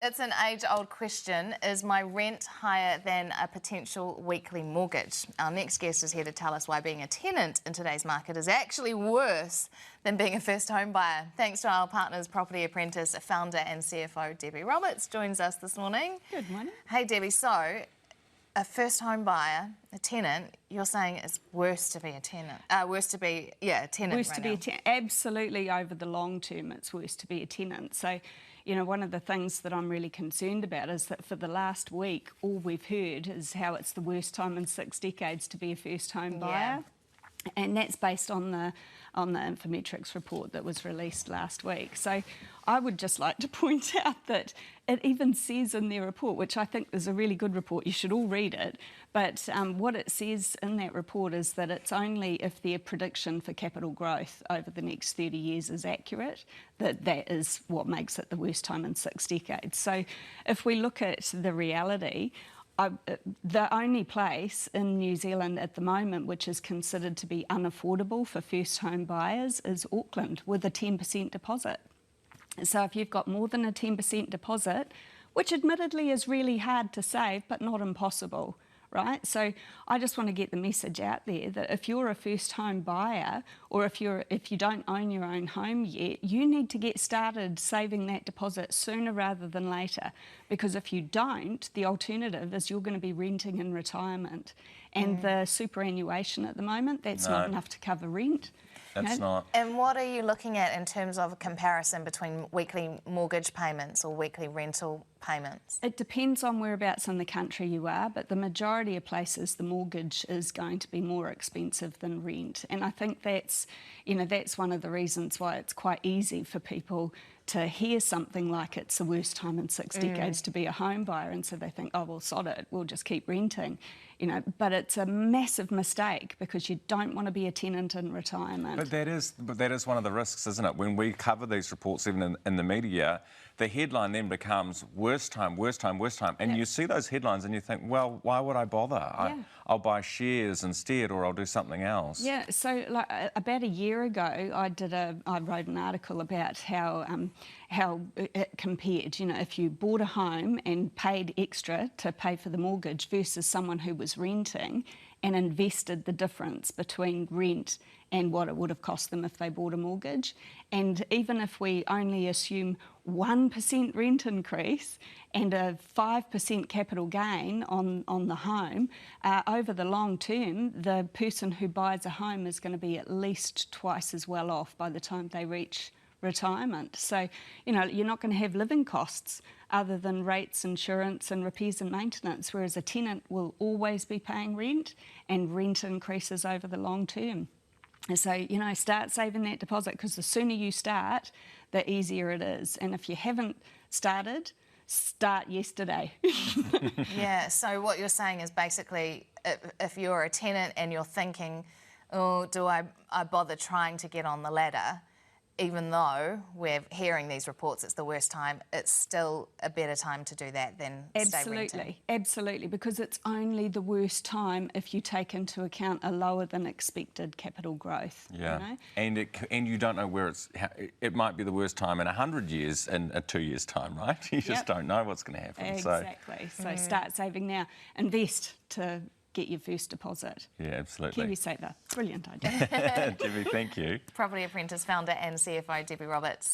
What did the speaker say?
It's an age-old question. Is my rent higher than a potential weekly mortgage? Our next guest is here to tell us why being a tenant in today's market is actually worse than being a first home buyer. Thanks to our partners, Property Apprentice founder and CFO Debbie Roberts joins us this morning. Good morning. Hey Debbie, so a first home buyer, a tenant, you're saying it's worse to be a tenant, a tenant Worse right to be now. a tenant. Absolutely, over the long term, it's worse to be a tenant. So, you know, one of the things that I'm really concerned about is that for the last week, all we've heard is how it's the worst time in 6 decades to be a first home buyer. And that's based on the Infometrics report that was released last week. So I would just like to point out that it even says in their report, which I think is a really good report, you should all read it, but what it says in that report is that it's only if their prediction for capital growth over the next 30 years is accurate, that is what makes it the worst time in 6 decades. So if we look at the reality, the only place in New Zealand at the moment which is considered to be unaffordable for first home buyers is Auckland with a 10% deposit. So if you've got more than a 10% deposit, which admittedly is really hard to save but not impossible, right? So I just want to get the message out there that if you're a first home buyer or if you don't own your own home yet, you need to get started saving that deposit sooner rather than later, because if you don't, the alternative is you're going to be renting in retirement. And the superannuation at the moment, that's not enough to cover rent. That's not. And what are you looking at in terms of a comparison between weekly mortgage payments or weekly rental payments? It depends on whereabouts in the country you are, but the majority of places the mortgage is going to be more expensive than rent. And I think that's one of the reasons why it's quite easy for people to hear something like it's the worst time in 6 decades to be a home buyer, and so they think, oh, well, sod it, we'll just keep renting. But it's a massive mistake because you don't want to be a tenant in retirement. But that is one of the risks, isn't it? When we cover these reports, even in the media, the headline then becomes worst time, worst time, worst time. And you see those headlines and you think, well, why would I bother? I'll buy shares instead, or I'll do something else. Yeah, so about a year ago, I wrote an article about how it compared, if you bought a home and paid extra to pay for the mortgage versus someone who was renting and invested the difference between rent and what it would have cost them if they bought a mortgage. And even if we only assume 1% rent increase and a 5% capital gain on the home, over the long term, the person who buys a home is going to be at least twice as well off by the time they reach retirement. So, you're not going to have living costs other than rates, insurance and repairs and maintenance, whereas a tenant will always be paying rent and rent increases over the long term. So, start saving that deposit, because the sooner you start, the easier it is. And if you haven't started, start yesterday. Yeah, so what you're saying is basically if you're a tenant and you're thinking, oh, do I bother trying to get on the ladder? Even though we're hearing these reports, it's the worst time, it's still a better time to do that than stay renting. Absolutely, because it's only the worst time if you take into account a lower than expected capital growth. Yeah, and you don't know where it might be the worst time in 100 years in 2 years' time, right? You just don't know what's going to happen. Exactly. So start saving now. Invest to get your first deposit. Yeah, absolutely. KiwiSaver. Brilliant idea. Debbie, thank you. Property Apprentice founder and CFO Debbie Roberts.